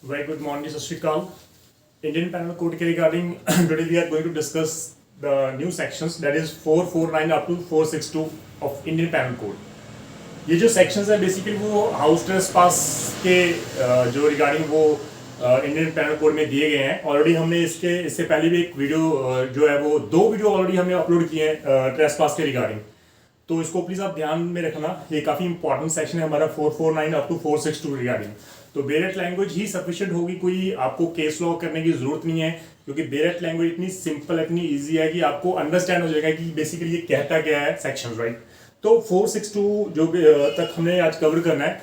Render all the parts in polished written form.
Very good morning, Sat Shri Akal. Indian Penal Code के regarding today we are going to discuss the new sections, that is 449 up to 462 of Indian Penal Code. ये जो sections है basically वो house trespass के जो regarding वो Indian Penal Code में दिए गए हैं. ऑलरेडी हमने इससे पहले भी एक वीडियो जो है वो 2 वीडियो ऑलरेडी हमने अपलोड किए हैं ट्रेसपास के रिगार्डिंग, तो इसको प्लीज़ आप ध्यान में रखना. ये काफ़ी इंपॉर्टेंट सेक्शन है हमारा 449 अप टू 462 रिगार्डिंग. तो बेरेट लैंग्वेज ही सफिशिएंट होगी, कोई आपको केस लॉ करने की जरूरत नहीं है, क्योंकि बेरेट लैंग्वेज इतनी सिंपल इतनी ईजी है कि आपको अंडरस्टैंड हो जाएगा कि बेसिकली ये कहता क्या है सेक्शन, राइट. तो 462 जो तक हमने आज कवर करना है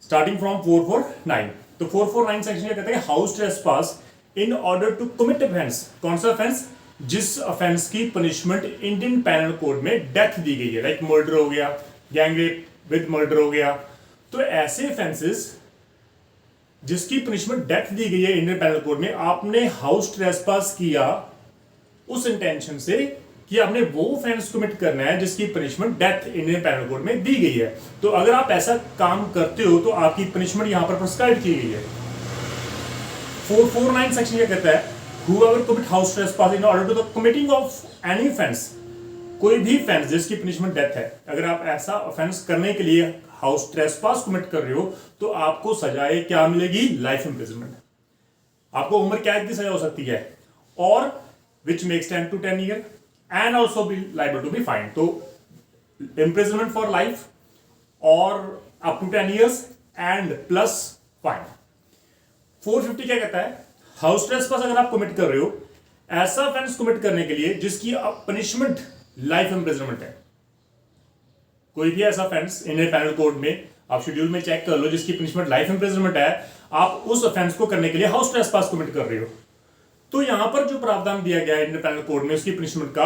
स्टार्टिंग फ्रॉम 449. तो 449 सेक्शन क्या कहता है, house trespass in order to commit offence. कौन सा ऑफेंस? जिस ऑफेंस की पनिशमेंट इंडियन पैनल कोड में डेथ दी गई है, लाइक मर्डर हो गया, गैंग रेप विद मर्डर हो गया. तो ऐसे ऑफेंसेस जिसकी पनिशमेंट डेथ दी गई है इंडियन पैनल कोड में, आपने हाउस ट्रेसपास किया उस इंटेंशन से कि आपने वो ऑफेंस कमिट करना है जिसकी punishment death Indian Penal Code में दी गई है. तो अगर आप ऐसा काम करते हो तो आपकी पनिशमेंट यहां पर प्रिस्क्राइब की गई है. 449 सेक्शन क्या कहता है, whoever commit house trespass in order to the committing of any offense, कोई भी ऑफेंस जिसकी पनिशमेंट डेथ है, अगर आप ऐसा ऑफेंस करने के लिए हाउस ट्रेसपास कमिट कर रहे हो तो आपको सजाएं क्या मिलेगी? Life imprisonment. आपको उम्र कैद की सजा हो सकती है, और which makes 10 to 10 year and also be liable to be fine. तो इंप्रिजनमेंट फॉर लाइफ और up to 10 years and plus fine. 450 क्या कहता है, हाउस ट्रेसपास अगर आप कमिट कर रहे हो ऐसा ऑफेंस कमिट करने के लिए जिसकी पनिशमेंट लाइफ इंप्रिजनमेंट है. कोई भी ऐसा ऑफेंस इंडियन पैनल कोड में आप शेड्यूल में चेक कर लो जिसकी पनिशमेंट लाइफ इंप्रिजनमेंट है, आप उस ऑफेंस को करने के लिए हाउस ट्रेसपास कमिट कर रहे हो. तो यहां पर जो प्रावधान दिया गया है इंडियन पैनल कोड में उसकी पनिशमेंट का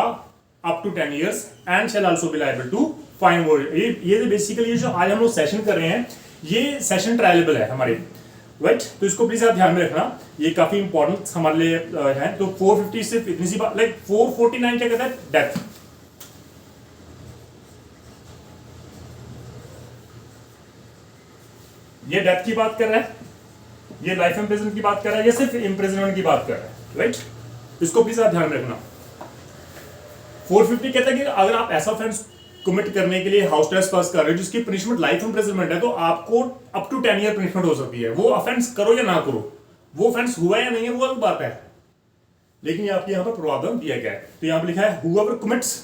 up to 10 years and shall also be liable to fine. ये बेसिकली जो आज हम लोग सेशन कर रहे हैं ये सेशन ट्रायलेबल है हमारे, राइट. तो इसको प्लीज आप ध्यान में रखना, ये काफी इंपॉर्टेंट हमारे लिए है. तो 450 सिर्फ इतनी सी बात, लाइक 449 क्या कहता है, डेथ. ये डेथ की बात कर रहा है, ये लाइफ इंप्रिजनमेंट की बात कर रहा है, ये सिर्फ इंप्रिजनमेंट की बात कर रहा है, राइट. इसको प्लीज आप ध्यान में रखना. 450 कहता है कि अगर आप ऐसा ऑफेंस कमिट करने के लिए हाउस ट्रेसपास कर रहे हो जिसकी पनिशमेंट लाइफ इंप्रिजनमेंट है, तो आपको अप टू 10 ईयर पनिशमेंट हो सकती है. वो ऑफेंस करो या ना करो, वो ऑफेंस हुआ या नहीं है वो अलग बात है, लेकिन आपके यहां पर प्रावधान दिया गया है. तो यहां पर लिखा है whoever commits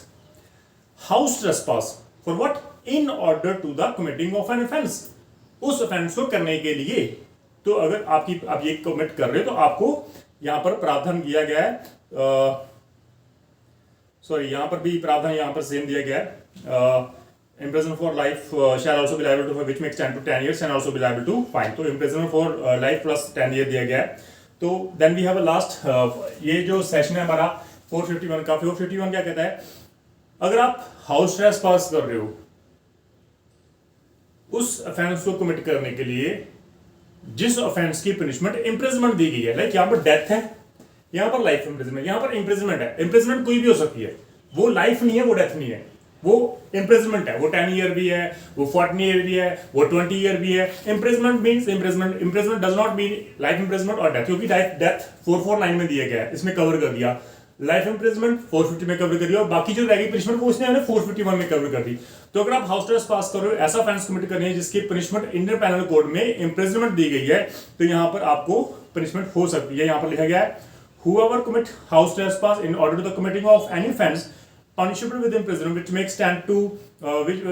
house trespass for what, in order to the committing of an offence. उस ऑफेंस को करने के लिए, तो अगर आप ये कमिट कर रहे हो तो आपको यहां पर प्रावधान दिया गया है, सॉरी यहां पर भी प्रावधान यहां पर सेम दिया गया है. imprisonment for life shall also be liable to which makes 10 to 10 years and also be liable to fine. तो imprisonment for life plus 10 year दिया गया है. तो then we have a last ये जो सेशन है हमारा 451 का. 451 क्या कहता है, अगर आप हाउस ट्रेसपास कर रहे हो उस ऑफेंस को कमिट करने के लिए जिस ऑफेंस की पनिशमेंट इंप्रिजनमेंट दी गई है, लाइक यहां पर डेथ है, यहां पर लाइफ इंप्रिजनमेंट, यहां पर इंप्रिजनमेंट है. इंप्रिजनमेंट कोई भी हो सकती है, वो लाइफ नहीं है, वो डेथ नहीं है, वो इंप्रिजनमेंट है. वो 10 ईयर भी है, वो 40 ईयर भी है, वो 20 ईयर भी है. Imprisonment means imprisonment. Imprisonment does not mean life imprisonment और डेथ, क्योंकि डेथ 449 में दिया गया है, इसमें कवर कर दिया. लाइफ इंप्रिजनमेंट 450 में कवर कर दिया, और बाकी जो रहेगी पनिशमेंट वो इसने 451 में कवर कर दी. तो अगर आप हाउस ट्रेसपास कर रहे हो, ऐसा ऑफेंस कमिट करनी है जिसकी पनिशमेंट इंडियन पैनल कोड में इंप्रिजनमेंट दी गई है, तो यहां पर आपको पनिशमेंट हो सकती है. यहां पर लिखा गया है whoever commit house trespass in order to the committing of any offense punishable with imprisonment which makes 10 to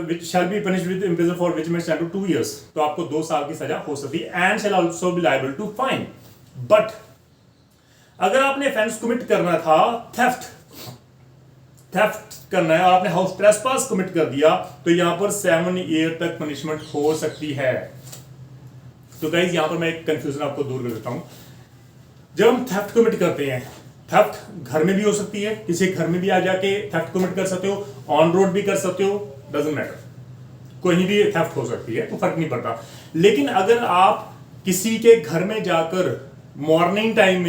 which shall be punished with imprisonment for which makes 10 to 2 years. तो आपको 2 साल की सजा हो सकती है and shall also be liable to fine. But अगर आपने offense commit करना था theft करना है और आपने हाउस ट्रेसपास कमिट कर दिया, तो यहां पर 7 ईयर तक पनिशमेंट हो सकती है. तो गाइस यहां पर मैं एक कंफ्यूजन आपको दूर कर देता हूं. जब हम थेफ्ट कमिट करते हैं, थेफ्ट घर में भी हो सकती है, किसी घर में भी आ जाके थेफ्ट कमिट कर सकते हो, ऑन रोड भी कर सकते हो, डजंट मैटर, कोई भी थेफ्ट हो सकती है, तो फर्क नहीं पड़ता. लेकिन अगर आप किसी के घर में जाकर मॉर्निंग टाइम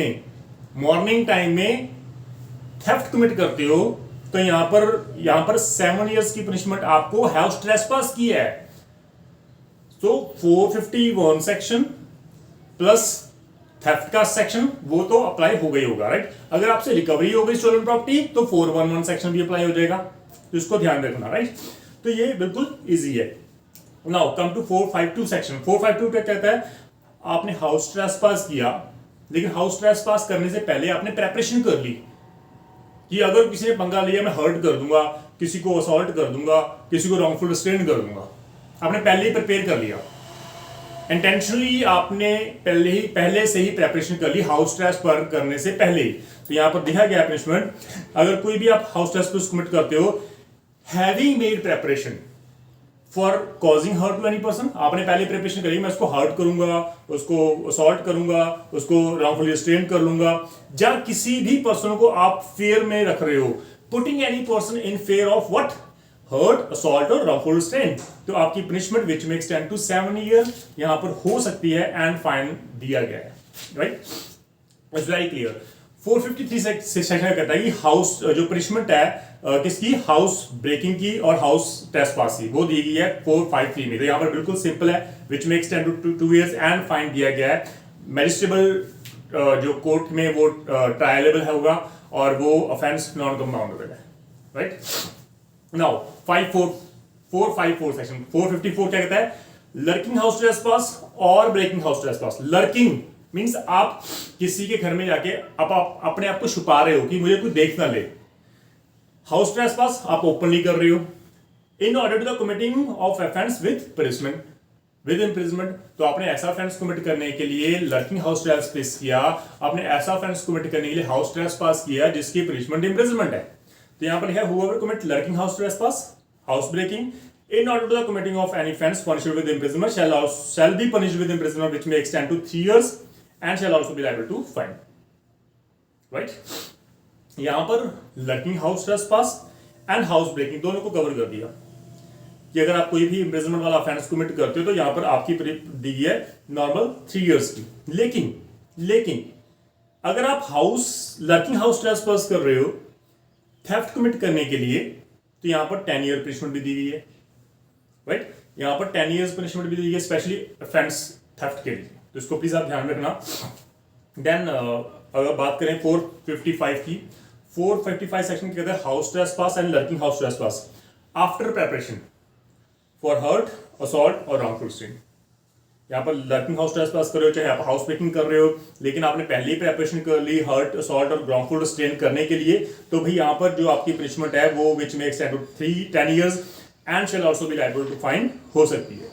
में थेफ्ट कमिट करते हो, तो यहां पर 7 इयर्स की पनिशमेंट आपको हाउस ट्रेसपास की है. तो 451 सेक्शन प्लस थेफ्ट का सेक्शन वो तो अप्लाई हो गई होगा, राइट। अगर आपसे रिकवरी हो गई स्टोलन प्रॉपर्टी तो 411 सेक्शन भी अप्लाई हो जाएगा, तो इसको ध्यान रखना, राइट। तो ये बिल्कुल इजी है। Now come to 452 section. 452 क्या कहता है, आपने हाउस ट्रेसपास किया, लेकिन हाउस ट्रेसपास करने से पहले आपने प्रेपरेशन कर ली कि अगर किसी ने पंगा लिया मैं हर्ट कर दूंगा, किसी को असॉल्ट कर दूंगा, किसी को रॉन्गफुल रिस्ट्रेन कर दूंगा। आपने पहले ही प्रिपेयर कर लिया, इंटेंशनली आपने पहले से ही प्रेपरेशन कर ली हाउस ट्रेसपास करने से पहले ही। तो यहां पर दिखा गया पनिशमेंट, अगर कोई भी आप हाउस ट्रेसपास कमिट करते हो, having made preparation for causing hurt to any person, आपने पहले प्रिपरेशन करी, मैं उसको हर्ट करूंगा, उसको असॉल्ट करूंगा, उसको रॉन्गफुली रिस्ट्रेन कर लूंगा, या किसी भी पर्सन को आप फेयर में रख रहे हो, putting any person in fear of what, hurt, assault और रॉन्गफुल रिस्ट्रेन, तो आपकी पनिशमेंट विच में एक्सटेंड टू 7 ईयर यहां पर हो सकती है, एंड फाइन दिया गया है, right. It's very clear. 453 section कहता है कि हाउस जो पनिशमेंट है किसकी, हाउस ब्रेकिंग की और हाउस ट्रेसपास की, वो दी गई है 453 में। तो यहाँ पर बिल्कुल सिंपल है, विच में extend to 2 years and fine दिया गया है। मैजिस्ट्रेबल जो कोर्ट में वो ट्रायलेबल होगा और वो ऑफेंस नॉन कंपाउंडेबल है, राइट। नाउ 454 सेक्शन 454 क्या कहता है, लर्किंग हाउस ट्रेसपास और breaking house trespass. Lurking means आप किसी के घर में जाके आप अपने आप को छुपा रहे हो कि मुझे कोई देख ना ले। हाउस ट्रेसपास आप ओपनली कर रहे हो, in order to the committing of offence with imprisonment. तो आपने ऐसा ऑफेंस कमिट करने के लिए लर्किंग हाउस ट्रेसपास किया, आपने ऐसा ऑफेंस कमिट करने के लिए हाउस ट्रेसपास किया जिसकी पनिशमेंट इम्प्रिजमेंट है। तो यहां पर है whoever commit lurking house trespass, house breaking, in order to the committing of any offense punishable with imprisonment shall be punished with imprisonment which may extend to 3 years and shall also be liable to fine, right। यहां पर lurking house trespass and house breaking दोनों को cover कर दिया कि अगर आप कोई भी imprisonment वाला offense commit करते हो तो यहां पर आपकी दी है नॉर्मल 3 years की। लेकिन अगर आप lurking house trespass कर रहे हो थेफ्ट कमिट करने के लिए, तो यहां पर 10 ईयर पनिशमेंट भी दी गई है, राइट। यहां पर 10 ईयर्स पनिशमेंट भी दी गई है स्पेशली ऑफेंस थेफ्ट के लिए, तो इसको प्लीज आप ध्यान रखना। देन अगर बात करें 455 की, 455 सेक्शन कहता है house trespass and lurking house trespass after preparation for hurt, assault और रॉन्गफुल रिस्ट्रेन। यहाँ पर लर्किंग हाउस ट्रेसपास कर रहे हो, चाहे आप हाउस ब्रेकिंग कर रहे हो, लेकिन आपने पहले ही प्रेपरेशन कर ली हर्ट, असॉल्ट और रॉन्गफुल रिस्ट्रेन करने के लिए, तो भाई यहाँ पर जो आपकी पनिशमेंट है वो विच में extend to 10 years and shall also be liable to fine हो सकती है।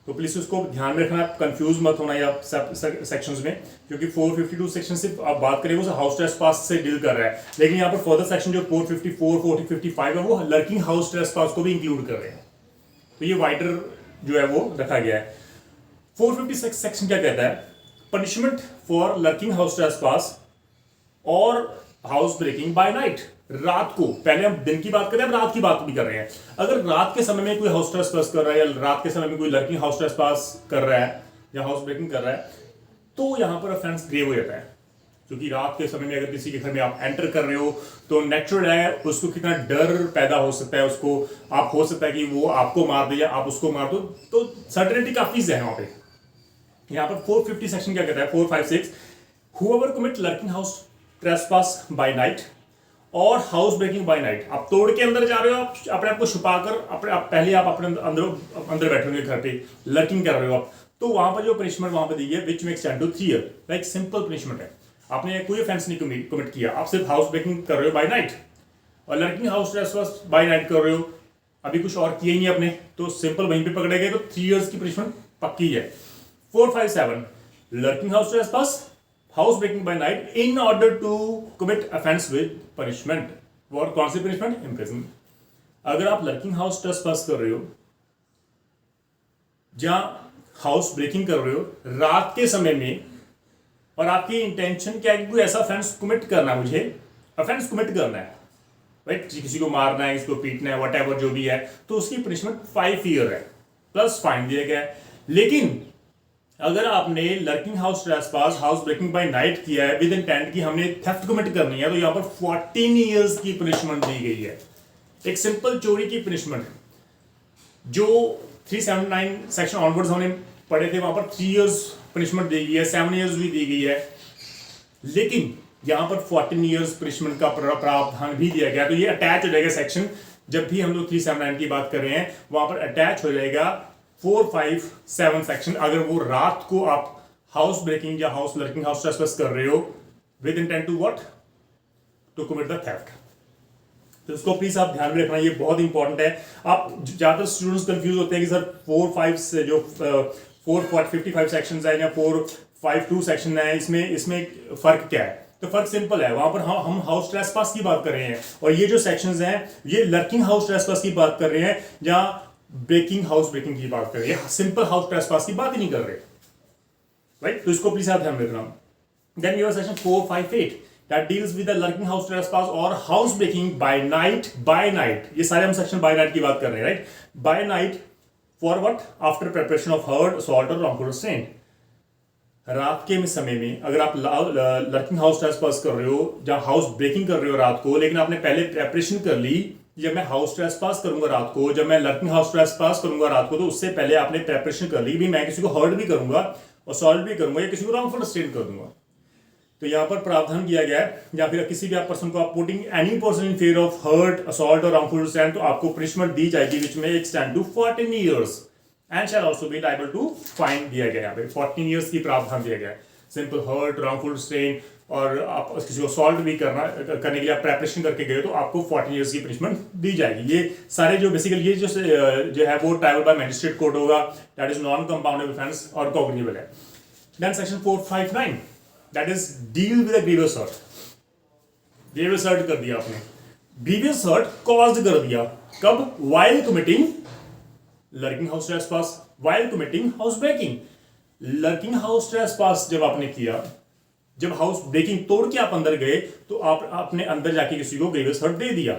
तो प्लीज उसको ध्यान में रखना, कंफ्यूज मत होना ये सेक्शंस में, क्योंकि 452 सेक्शन से आप बात करें वो हाउस ट्रेसपास से डील कर रहा है, लेकिन यहाँ पर फर्दर सेक्शन जो 454, 455 है वो लर्किंग हाउस ट्रेसपास को भी इंक्लूड कर रहे हैं, तो ये वाइडर जो है वो रखा गया है। 456 सेक्शन क्या कहता है, punishment for lurking house trespass और हाउस ब्रेकिंग बाय नाइट, रात को, पहले हम दिन की बात कर रहे हैं, अब रात की बात भी कर रहे हैं। अगर रात के समय में कोई हाउस ट्रेसपास कर रहा है या रात के समय में कोई लर्किंग हाउस ट्रेसपास कर रहा है या हाउस ब्रेकिंग कर रहा है, तो यहां पर ऑफेंस ग्रेव हो जाता है, क्योंकि रात के समय में अगर किसी के घर में आप एंटर कर रहे हो तो नेचुरल है उसको कितना डर पैदा हो सकता है, उसको आप हो सकता है कि वो आपको मार दे या आप उसको मार दो, तो सर्टेनिटी काफी है वहां पे। यहां पर 450 सेक्शन क्या कहता है, 456, whoever commit lurking house trespass by night और हाउस ब्रेकिंग बाय नाइट, आप तोड़ के अंदर जा रहे हो, आप अपने आप को छुपाकर पहले आप अपने अंदर बैठे होंगे घर पे, लर्किंग कर रहे हो आप, तो वहां पर जो पनिशमेंट वहां पर दी है विच में extend to 3 year, like simple punishment है। आपने कोई ऑफेंस नहीं कमिट किया, आप सिर्फ हाउस ब्रेकिंग कर रहे हो बाय नाइट और lurking house trespass by night कर रहे हो, अभी कुछ और किया ही नहीं आपने, तो सिंपल वहीं पे पकड़े गए, तो 3 ईयर्स की पनिशमेंट पक्की है। 457, lurking house trespass, house breaking by night in order to commit offence with punishment, और कौन सी पनिशमेंट, इम्प्रिजनमेंट। अगर आप लर्किंग हाउस ट्रेसपास कर रहे हो या हाउस ब्रेकिंग कर रहे हो रात के समय में, और आपकी इंटेंशन क्या है कि कोई ऐसा ऑफेंस कमिट करना है, मुझे ऑफेंस कमिट करना है, राइट, किसी को मारना है, किसी को पीटना है, व्हाटएवर जो भी है, तो उसकी पनिशमेंट 5 ईयर है प्लस फाइन दिया गया है। लेकिन अगर आपने lurking house trespass, house breaking by night किया है विद इंटेंट कि हमने थेफ्ट कमिट करनी है, तो यहां पर 14 ईयर्स की पनिशमेंट दी गई है। एक सिंपल चोरी की पनिशमेंट जो 379 सेक्शन ऑनवर्ड्स हमने पढ़े थे वहां पर 3 इयर्स पनिशमेंट दी गई है, 7 इयर्स भी दी गई है, लेकिन यहां पर 14 इयर्स पनिशमेंट का प्रावधान भी दिया गया। तो ये अटैच हो जाएगा सेक्शन, जब भी हम लोग 379 की बात कर रहे हैं वहां पर अटैच हो जाएगा 457 सेक्शन। अगर वो रात को आप हाउस ब्रेकिंग या हाउस लर्किंग, हाउस ट्रेसपास कर रहे हो with intent to what, to commit the theft. तो इसको प्लीज आप ध्यान में रखना, ये बहुत इंपॉर्टेंट है। आप ज्यादातर स्टूडेंट्स कंफ्यूज होते हैं कि सर 4-5 से जो 455 सेक्शंस है या 452 सेक्शन है, इसमें फर्क क्या है? तो फर्क सिंपल है, वहां पर हम हाउस ट्रेसपास की बात कर रहे हैं, और ये जो सेक्शंस हैं ये लर्किंग हाउस ट्रेसपास की बात कर रहे हैं, जहां ब्रेकिंग हाउस ब्रेकिंग की बात कर रहे हैं, सिंपल हाउस ट्रेसपास की बात ही नहीं कर रहे, राइट? तो इसको प्लीज आप ध्यान में रखना। Then your section 458 that deals with the lurking house trespass or house breaking by night, ये सारे हम सेक्शन by night की बात कर रहे हैं, right? by night for what? After preparation of hurt, assault or wrongful restraint। रात के समय में अगर आप लर्किंग हाउस ट्रेसपास कर रहे हो, जहां हाउस ब्रेकिंग कर रहे हो रात को, लेकिन आपने पहले प्रेपरेशन कर ली, जब मैं हाउस ट्रेसपास करूंगा रात को, जब मैं लर्किंग हाउस ट्रेसपास करूंगा रात को, तो उससे पहले आपने प्रेपरेशन कर ली भी मैं किसी को हर्ट भी करूंगा, असॉल्ट भी करूंगा, या किसी को रॉन्गफुल रिस्ट्रेंट कर दूंगा। तो यहां पर प्रावधान किया गया है, या फिर किसी भी पर्सन को आप putting any person in fear of hurt, assault और रॉन्गफुल रिस्ट्रेंट, तो आपको पनिशमेंट दी जाएगी विच में extend to 14 years and shall also be liable to fine दिया गया है। यहाँ पे 14 इयर्स की प्रावधान दिया गया है। सिंपल हर्ट, रॉन्गफुल रिस्ट्रेंट, और आप किसी को असॉल्ट भी करने के लिए आप प्रेपरेशन करके गए तो आपको 14 इयर्स की पनिशमेंट दी जाएगी। ये सारे जो बेसिकली ये जो है वो ट्राइबल बाय मैजिस्ट्रेट कोर्ट होगा, that is non compoundable offence और कॉग्निजेबल है। Then section 459 that is deal with a grievous hurt. Grievous hurt कर दिया आपने, ग्रीवियस हर्ट कॉज्ड कर दिया, कब? While committing lurking house trespass, while committing house breaking. Lurking house trespass जब आपने किया, जब हाउस ब्रेकिंग तोड़ के आप अंदर गए, तो आप अपने अंदर जाके किसी को ग्रीवियस हर्ट दे दिया,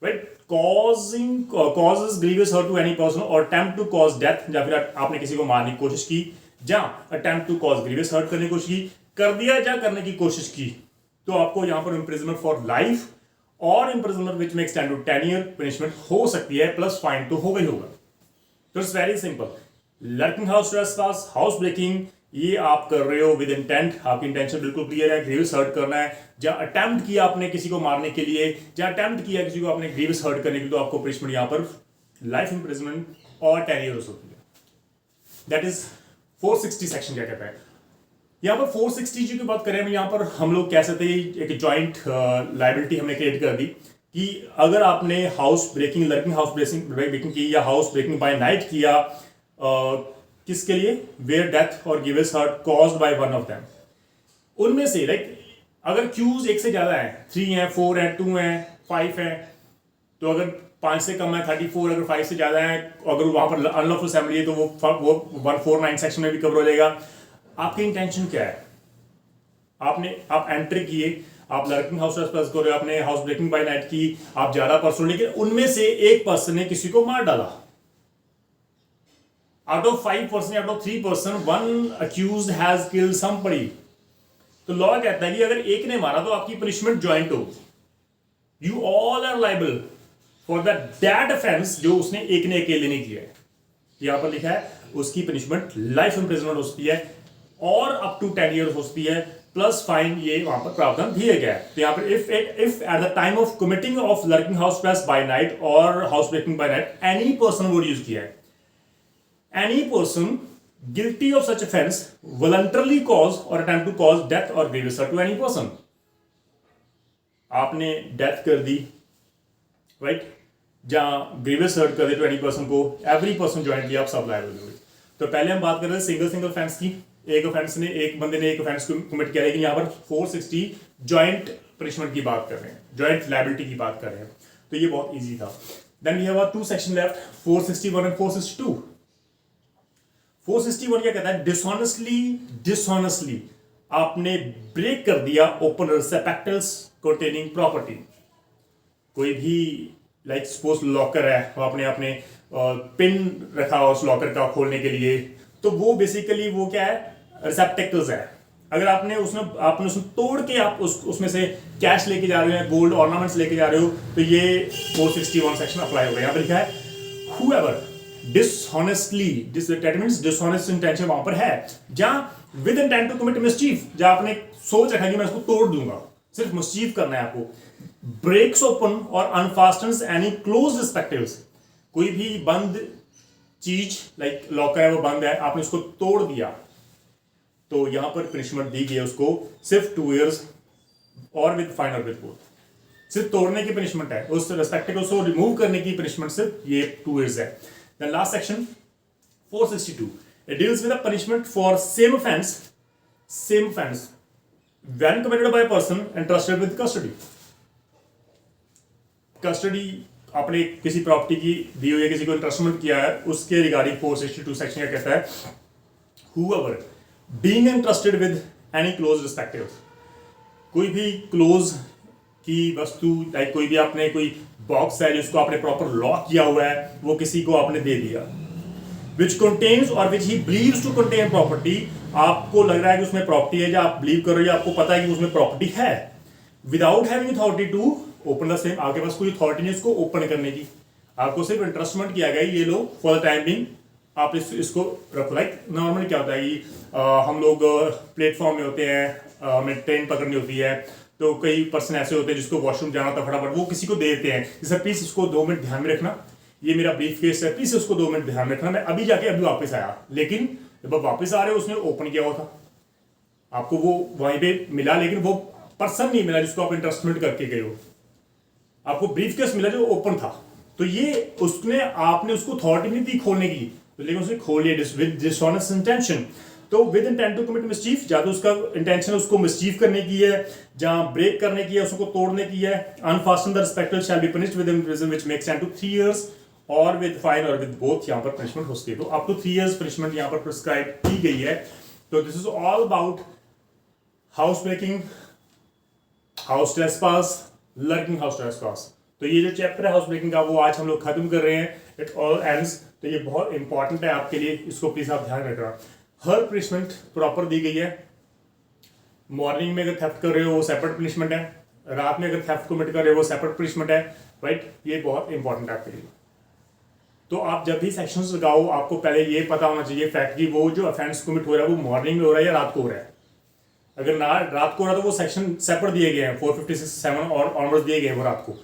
right? Causes grievous hurt to any person और अटेम्प्ट टू कॉज डेथ, या फिर आपने किसी को मारने की कोशिश की, जहां attempt to cause grievous hurt करने की कोशिश की, कर दिया या करने की कोशिश की, तो आपको यहां पर इंप्रिजनमेंट फॉर लाइफ और इंप्रिजनमेंट विच में एक्सटेंड टू 10 ईयर पनिशमेंट हो सकती है, प्लस फाइन तो होगा ही होगा। तो it's very simple. Lurking house trespass, house breaking, ये आप कर रहे हो विद इंटेंट, आपकी इंटेंशन बिल्कुल क्लियर है, ग्रीवियस हर्ट करना है। जहां अटेम्प्ट किया आपने किसी को मारने के लिए, जहां अटेम्प्ट किया किसी को आपने ग्रीवियस हर्ट करने के लिए, तो आपको पनिशमेंट यहां पर लाइफ इंप्रिजनमेंट और 10 ईयर हो सकती है। दैट इज 460 सेक्शन क्या कहता है। यहां पर 460 की बात करें, यहां पर हम लोग कह सकते हैं एक जॉइंट लाइबिलिटी हमने क्रिएट कर दी कि अगर आपने house breaking, lurking house breaking की या हाउस ब्रेकिंग बाय नाइट किया, किसके लिए? वेयर डेथ और grievous hurt caused by one of them, उनमें से लाइक अगर क्यूज एक से ज्यादा है, 3 है, 4 है, 2 है, 5 है, तो अगर 5 से कम है 34, अगर 5 से ज्यादा है, अगर वहां पर अनलॉफुल असेंबली है, तो वो 149 सेक्शन में भी कवर हो जाएगा। आपकी इंटेंशन क्या है? आप एंट्री किए, आप लर्किंग हाउस ट्रेसपास कर रहे हो, आपने हाउस ब्रेकिंग बाय नाइट की, आप ज्यादा पर्सन, लेकिन उनमें से एक पर्सन ने किसी को मार डाला। Out of 5 person, out of 3 person, one accused has killed somebody. तो लॉ कहता है कि अगर एक ने मारा तो आपकी पनिशमेंट ज्वाइंट होगी। You all are liable for that offence जो उसने एक ने अकेले नहीं किया है। यहां पर लिखा है उसकी पनिशमेंट लाइफ इंप्रिजनमेंट हो सकती है और अप टू 10 ईयर हो सकती है, प्लस फाइन, ये वहां पर प्रावधान दिया गया है। तो यहां पर if at the time of committing of lurking house trespass by night और house breaking by night any person word use किया है, any person guilty of such offense voluntarily cause or attempt to cause death or grievous hurt to any person। आपने death कर दी, right? जहां grievous hurt कर दे to any person को, every person jointly आप सब liable होंगे। तो पहले हम बात कर रहे थे सिंगल ऑफेंस की, एक ऑफेंस ने, एक बंदे ने एक ऑफेंस को कमिट किया, लेकिन यहां पर 460 जॉइंट पनिशमेंट की बात कर रहे हैं, जॉइंट लायबिलिटी की बात कर रहे हैं। तो ये बहुत इजी था। Then we have 2 section left, 461 and 462। 461 क्या कहता है? डिसऑनेस्टली आपने ब्रेक कर दिया ओपन रिसेप्टेकल्स कंटेनिंग प्रॉपर्टी। कोई भी लाइक सपोज लॉकर है, आपने पिन रखा हो उस लॉकर का खोलने के लिए, तो वो बेसिकली वो क्या है? रिसेप्टेकल्स है। अगर आपने उसमें तोड़ के आप उसमें से कैश लेके जा रहे हो, गोल्ड ऑर्नामेंट्स लेके जा रहे हो, तो ये 461 सेक्शन अप्लाई होगा। यहां पर लिखा है whoever dishonestly, that means dishonest intention वहां पर है, जहां with intent to commit mischief, जहां आपने सोच रखा कि मैं इसको तोड़ दूंगा, सिर्फ मिसचीफ करना है आपको। ब्रेक्स ओपन और अनफास्टन्स एनी क्लोज रिस्पेक्टिव्स, कोई भी बंद चीज लाइक लॉकर है वो बंद है, आपने उसको तोड़ दिया, तो यहां पर पनिशमेंट दी गई है उसको सिर्फ 2 years और विद फाइन और विद बोथ। सिर्फ तोड़ने की पनिशमेंट है, उस रेस्पेक्टिव को रिमूव करने की पनिशमेंट सिर्फ ये 2 years है। Then last section 462, it deals with a punishment for same offense when committed by a person entrusted with custody। Custody आपने किसी प्रॉपर्टी की दी हुई है, किसी को इंट्रस्टमेंट किया है, उसके रिगार्डिंग 462 सेक्शन क्या कहता है, whoever being entrusted with any close respective, कोई भी क्लोज की वस्तु, लाइक कोई भी आपने कोई बॉक्स है जिसको आपने प्रॉपर लॉक किया हुआ है, वो किसी को आपने दे दिया, which contains or which he believes to contain property, आपको लग रहा है कि उसमें प्रॉपर्टी है, या आप बिलीव कर रहे हो, आपको पता है कि उसमें प्रॉपर्टी है, without having authority to open the same, आपके पास कोई अथॉरिटी नहीं इसको ओपन करने की, आपको सिर्फ इंट्रस्टमेंट किया गया, ये लो फॉर द टाइम बिंग आप इसको रखो। लाइक नॉर्मली क्या होता है कि हम लोग प्लेटफॉर्म में होते हैं, हमें ट्रेन पकड़नी होती है, तो कई पर्सन ऐसे होते हैं जिसको वॉशरूम जाना होता है, फटाफट वो किसी को दे देते हैं कि सर प्लीज इसको 2 मिनट ध्यान में रखना, ये मेरा ब्रीफ केस है, प्लीज उसको 2 मिनट ध्यान में रखना, मैं अभी जाके अभी वापस आया। लेकिन जब आप वापस आ रहे हो उसने ओपन किया हुआ था, आपको वो वहीं पे मिला, लेकिन वो पर्सन नहीं मिला जिसको आप इंट्रस्टमेंट करके गए हो, आपको ब्रीफ केस मिला जो ओपन था, तो ये उसने आपने उसको अथॉरिटी नहीं दी खोलने की, तो लेकिन उसने खोल लिया विद डिसऑनेस्ट इंटेंशन। तो with intent to commit mischief, जहां तो उसका इंटेंशन उसको मिसचीफ करने की है, जहां ब्रेक करने की है, उसको तोड़ने की है। Unfasten the respective shall be punished with imprison which makes 10 to 3 years और विद फाइन और विद बोथ, यहां पर पनिशमेंट हो सकती है। तो अप टू 3 years पनिशमेंट यहां पर प्रिस्क्राइब की गई है। तो this is all about house breaking, house trespass, learning house trespass. तो ये जो चैप्टर है हाउस ब्रेकिंग का वो आज हम लोग खत्म कर रहे हैं, इट ऑल एंड्स। तो ये बहुत इंपॉर्टेंट है आपके लिए, इसको प्लीज आप ध्यान रखना। हर पनिशमेंट प्रॉपर दी गई है। मॉर्निंग में अगर थेफ्ट कर रहे हो वो सेपरेट पनिशमेंट है, रात में अगर थेफ्ट कमिट कर रहे हो वो सेपरेट पनिशमेंट है, राइट। ये बहुत इंपॉर्टेंट है आपके लिए। तो आप जब भी सेक्शंस लगाओ आपको पहले ये पता होना चाहिए फैक्ट कि वो जो ऑफेंस कमिट हो रहा है वो मॉर्निंग में हो रहा है या रात को हो रहा है। अगर ना रात को हो रहा है तो वो सेक्शन सेपरेट दिए गए हैं, 456 और ऑनवर्ड्स दिए गए हैं, वो रात को।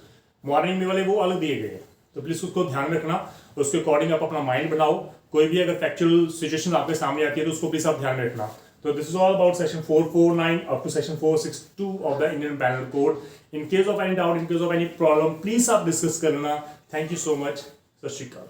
मॉर्निंग में वाले वो अलग दिए गए हैं, तो प्लीज उसको ध्यान में रखना, उसके अकॉर्डिंग आप अपना माइंड बनाओ। कोई भी अगर फैक्चुअल सिचुएशन आपके सामने आती है तो उसको प्लीज आप ध्यान में रखना। तो this is all about section 449 up to section 462 of the Indian Penal Code. In case of any doubt, in case of any problem, please आप डिस्कस करना। Thank you so much. सत श्री अकाल।